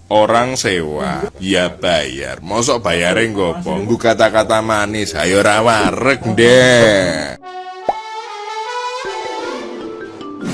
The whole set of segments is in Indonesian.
Orang sewa, ya bayar. Mosok bayarin gopo, nggu kata-kata manis, ayo rawarek deh.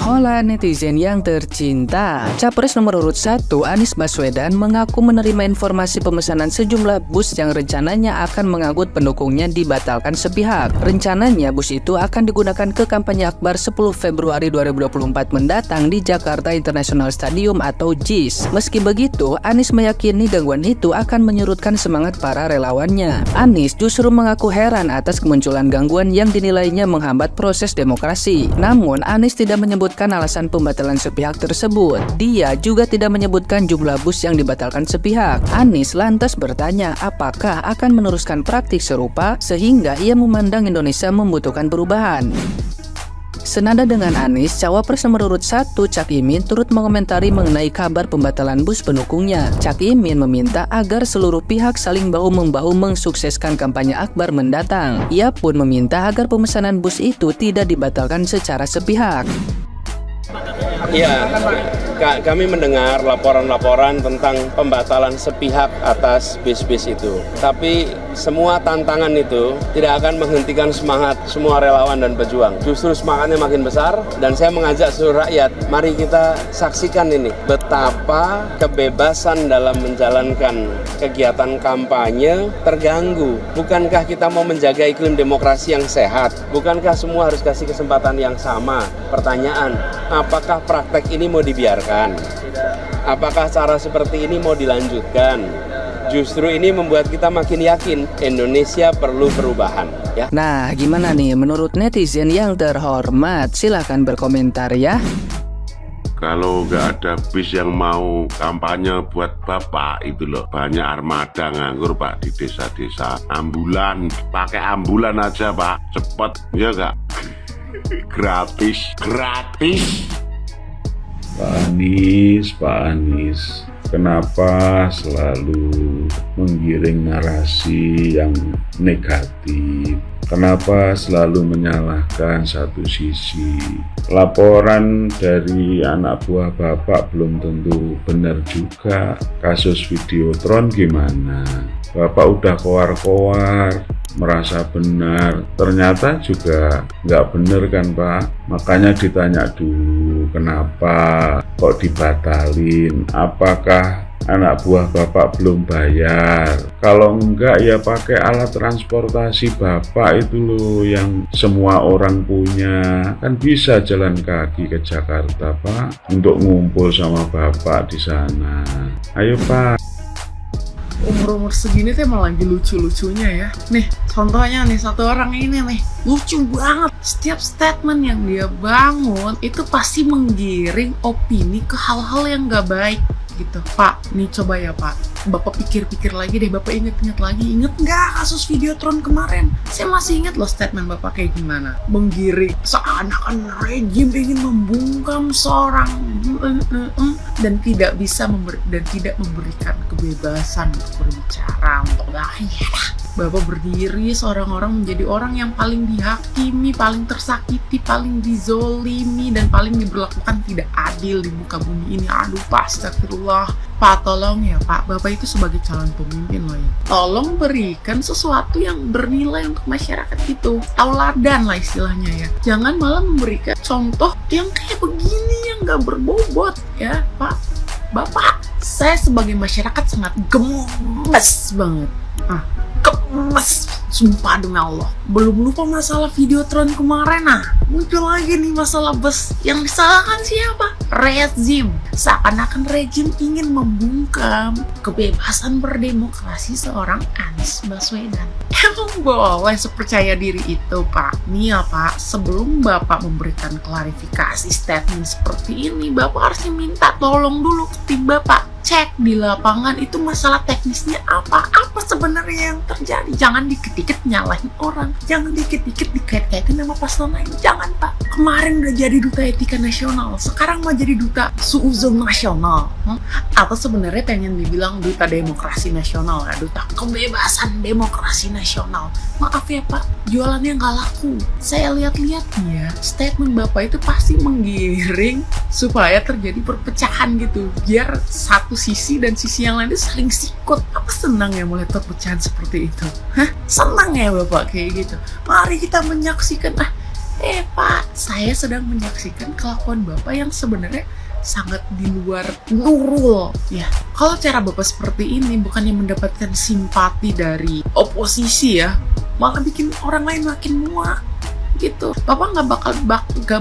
Hola netizen yang tercinta, Capres nomor urut 1 Anies Baswedan mengaku menerima informasi pemesanan sejumlah bus yang rencananya akan mengangkut pendukungnya dibatalkan sepihak. Rencananya bus itu akan digunakan ke kampanye akbar 10 Februari 2024 mendatang di Jakarta International Stadium atau JIS. Meski begitu, Anies meyakini gangguan itu akan menyurutkan semangat para relawannya. Anies justru mengaku heran atas kemunculan gangguan yang dinilainya menghambat proses demokrasi. Namun, Anies tidak menyebutkan alasan pembatalan sepihak tersebut. Dia juga tidak menyebutkan jumlah bus yang dibatalkan sepihak. Anies lantas bertanya apakah akan meneruskan praktik serupa sehingga ia memandang Indonesia membutuhkan perubahan. Senada dengan Anies, Cawapres nomor urut 1 Cak Imin turut mengomentari mengenai kabar pembatalan bus pendukungnya. Cak Imin meminta agar seluruh pihak saling bahu-membahu mensukseskan kampanye akbar mendatang. Ia pun meminta agar pemesanan bus itu tidak dibatalkan secara sepihak. Iya, kami mendengar laporan-laporan tentang pembatalan sepihak atas bis-bis itu. Tapi semua tantangan itu tidak akan menghentikan semangat semua relawan dan pejuang. Justru semangatnya makin besar dan saya mengajak seluruh rakyat, mari kita saksikan ini. Betapa kebebasan dalam menjalankan kegiatan kampanye terganggu. Bukankah kita mau menjaga iklim demokrasi yang sehat? Bukankah semua harus kasih kesempatan yang sama? Pertanyaan, apakah praktek ini mau dibiarkan? Apakah cara seperti ini mau dilanjutkan? Justru ini membuat kita makin yakin Indonesia perlu perubahan. Ya. Nah, gimana nih menurut netizen yang terhormat? Silahkan berkomentar ya. Kalau nggak ada bis yang mau kampanye buat bapak itu loh, banyak armada nganggur pak di desa-desa. Ambulan, pakai ambulan aja pak, cepet ya nggak? Gratis. Pak Anies, kenapa selalu menggiring narasi yang negatif? Kenapa selalu menyalahkan satu sisi? Laporan dari anak buah bapak belum tentu benar juga. Kasus Videotron gimana? Bapak udah koar-koar, merasa benar, ternyata juga nggak bener kan Pak? Makanya ditanya dulu kenapa kok dibatalin, apakah anak buah bapak belum bayar? Kalau enggak ya pakai alat transportasi bapak itu loh yang semua orang punya, kan bisa jalan kaki ke Jakarta Pak untuk ngumpul sama bapak di sana. Ayo Pak. Umur segini tuh emang lagi lucu-lucunya ya. Nih, contohnya nih satu orang ini nih, lucu banget. Setiap statement yang dia bangun itu pasti menggiring opini ke hal-hal yang gak baik gitu. Pak, nih coba ya Pak, Bapak pikir-pikir lagi deh, Bapak inget-inget lagi. Inget nggak kasus Videotron kemarin? Saya masih inget loh statement Bapak kayak gimana. Menggiring seakan-akan rejim ingin membungkam seorang dan tidak bisa tidak memberikan kebebasan untuk berbicara, untuk Bapak berdiri seorang orang menjadi orang yang paling dihakimi, paling tersakiti, paling dizolimi, dan paling diberlakukan tidak adil di muka bumi ini. Aduh Pak, astagfirullah. Pak, tolong ya Pak, Bapak itu sebagai calon pemimpin loh ya. Tolong berikan sesuatu yang bernilai untuk masyarakat itu. Tauladan lah istilahnya ya. Jangan malah memberikan contoh yang kayak begini yang gak berbobot ya Pak. Bapak, saya sebagai masyarakat sangat gemes banget. Gemes, sumpah demi Allah. Belum lupa masalah Videotron kemarin, muncul lagi nih masalah bus. Yang disalahkan siapa? Rezim. Seakan-akan rejim ingin membungkam kebebasan berdemokrasi seorang Anies Baswedan. Emang boleh sepercaya diri itu Pak? Nih ya Pak, sebelum Bapak memberikan klarifikasi statement seperti ini, Bapak harusnya minta tolong dulu ke tim Bapak. Cek di lapangan itu masalah teknisnya apa sebenarnya yang terjadi. Jangan dikit-dikit nyalahin orang, jangan dikit-dikit dikait-kaitin sama paslon lain. Jangan Pak, kemarin udah jadi duta etika nasional, sekarang mau jadi duta suuzon nasional, atau sebenarnya pengen dibilang duta demokrasi nasional ya, duta kebebasan demokrasi nasional. Maaf ya Pak, jualannya nggak laku. Saya lihat-lihat ya, statement Bapak itu pasti menggiring supaya terjadi perpecahan gitu, biar satu sisi dan sisi yang lain itu saling sikut. Apa senang ya melihat perpecahan seperti itu? Hah? Senang ya Bapak kayak gitu? Mari kita menyaksikan. Pak, saya sedang menyaksikan kelakuan Bapak yang sebenarnya sangat di luar nurul. Ya, kalau cara Bapak seperti ini bukannya mendapatkan simpati dari oposisi ya, malah bikin orang lain makin muak gitu. Bapak nggak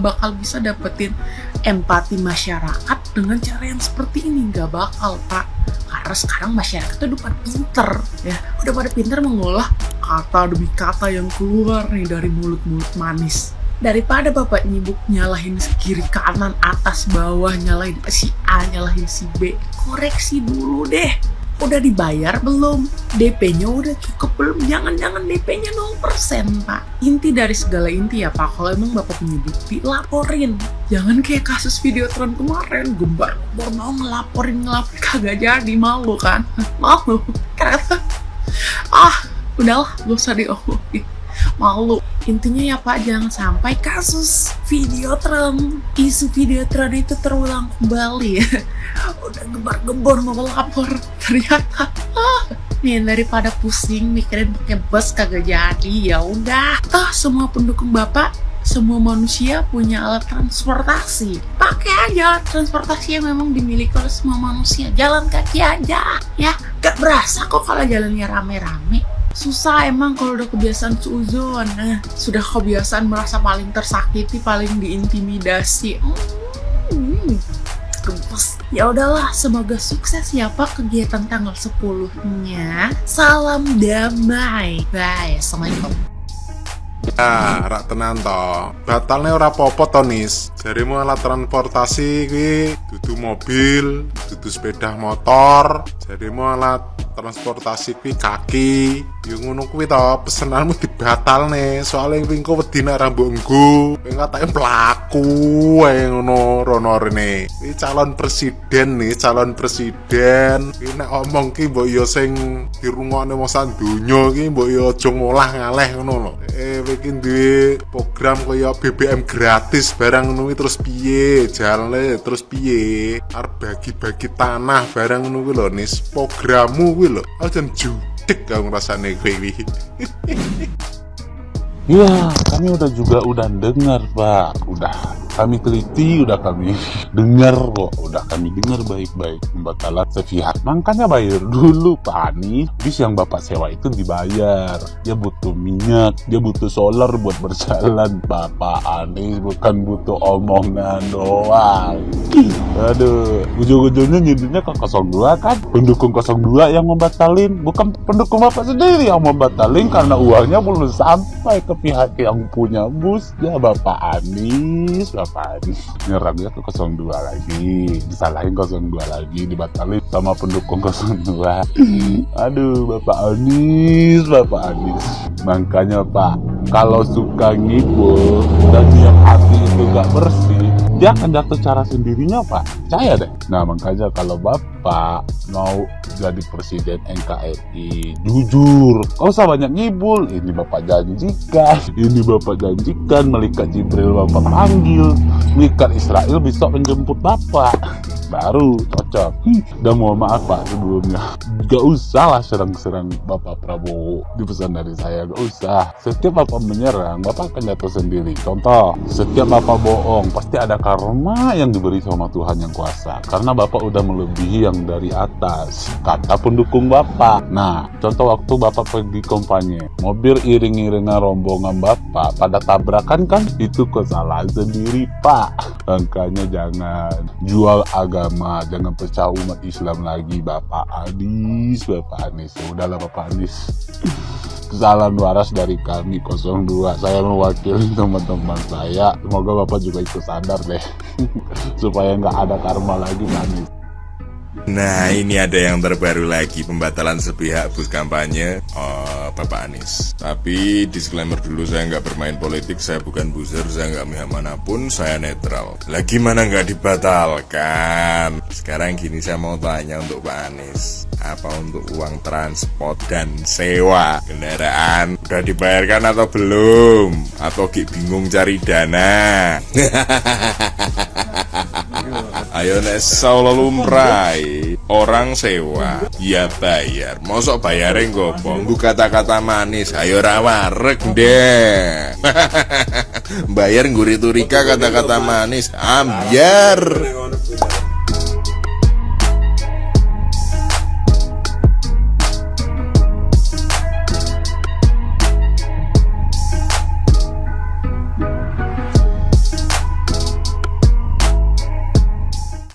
bakal bisa dapetin empati masyarakat dengan cara yang seperti ini, nggak bakal Pak. Karena sekarang masyarakat udah pada pinter ya, udah pada pinter mengolah kata demi kata yang keluar nih dari mulut-mulut manis. Daripada Bapak nyibuk nyalahin kiri kanan atas bawah, nyalahin si A, nyalahin si B, koreksi dulu deh. Udah dibayar belum? DP-nya udah cukup belum? Jangan-jangan DP-nya 0% Pak. Inti dari segala inti ya Pak, kalau emang Bapak punya bukti, laporin. Jangan kayak kasus Videotron kemarin, gembar-gembar mau ngelaporin kagak jadi, malu kan? Malu. Karena udahlah, gak usah diomongin. Malu. Intinya ya Pak, jangan sampai kasus Videotron, isu Videotron itu terulang kembali ya. Udah gembar-gembor mau lapor, ternyata nih daripada pusing mikirin pakai bus kagak jadi, ya udah. Toh semua pendukung Bapak, semua manusia punya alat transportasi. Pakai aja alat transportasi yang memang dimiliki oleh semua manusia. Jalan kaki aja ya. Gak berasa kok kalau jalannya rame-rame. Susah emang kalau udah kebiasaan suzon. Sudah kebiasaan merasa paling tersakiti, paling diintimidasi. Gemes. Ya udahlah, semoga sukses ya Pak kegiatan tanggal 10-nya. Salam damai. Bye. Assalamualaikum. Ya, rak tenan to. Batalnya ora apa-apa to, Nis. Jarimu alat transportasi kuwi dudu mobil, dudu sepeda motor. Jarimu alat transportasi kuwi kaki. Yo ngono kuwi to, pesenanmu dibatalne. Soale wingko wedi nek ra mbok nggo. Kowe katake mlaku wae ngono rono rene. Iki calon presiden nih, calon presiden. Iki nek omong ki mbok yo sing dirungokne wong sak donya ki mbok yo aja ngolah ngaleh ngono lho. Iki duwe program kaya BBM gratis barang ngono terus piye jalane, terus piye arep bagi-bagi tanah barang ngono kuwi lho Nis. Programmu kuwi lho aja judek kau ngrasane kowe iki. Ya, kami udah dengar Pak, udah kami teliti, udah kami dengar kok, udah kami dengar baik-baik pembatalan sepihak. Makanya bayar dulu Pak Anies. Bis yang Bapak sewa itu dibayar. Dia butuh minyak, dia butuh solar buat berjalan. Bapak Anies bukan butuh omongan doang. Aduh, ujung-ujungnya nyindirnya ke 02 kan? Pendukung 02 yang membatalin, bukan pendukung Bapak sendiri yang membatalin karena uangnya belum sampai ke pihak yang punya bus. Ya Bapak Anies nyerangnya ke 02 lagi, disalahin 02 lagi, dibatalin sama pendukung 02. Aduh Bapak Anies. Makanya Pak, kalau suka ngibul dan yang hati itu gak bersih, dia akan jatuh cara sendirinya Pak, percaya deh. Nah makanya kalau Bapak mau jadi presiden NKRI, jujur, gak usah banyak ngibul. Ini Bapak janjikan, Malaikat Jibril Bapak panggil, Malaikat Israel besok menjemput Bapak, baru cocok. Dan mohon maaf Pak sebelumnya, gak usah lah serang-serang Bapak Prabowo. Dipesan dari saya, gak usah. Setiap Bapak menyerang, Bapak akan jatuh sendiri. Contoh, setiap Bapak bohong, pasti ada karma yang diberi sama Tuhan Yang Kuasa. Karena Bapak udah melebihi yang dari atas, kata pendukung Bapak. Nah, contoh waktu Bapak pergi kampanye, mobil iring-iringan rombongan Bapak pada tabrakan kan, itu kesalahan sendiri Pak. Makanya jangan jual agama, jangan pecah umat Islam lagi Bapak Anies. Udahlah Bapak Anies. Kesalahan waras dari kami 02. Saya mewakili teman-teman saya. Semoga Bapak juga ikut sadar deh. Supaya nggak ada karma lagi Pak Anies. Nah, ini ada yang terbaru lagi, pembatalan sepihak bus kampanye Bapak Anies. Tapi disclaimer dulu, saya nggak bermain politik, saya bukan buzzer, saya nggak mihak manapun, saya netral. Lah gimana nggak dibatalkan? Sekarang gini, saya mau tanya untuk Pak Anies, apa untuk uang transport dan sewa kendaraan udah dibayarkan atau belum? Atau bingung cari dana? Ayo nek saula lumrai. Orang sewa, ya bayar. Mosok bayare ngopo? Nggo kata-kata manis, ayo ra wareg deh. Bayar nggo retorika kata-kata manis, ambyar.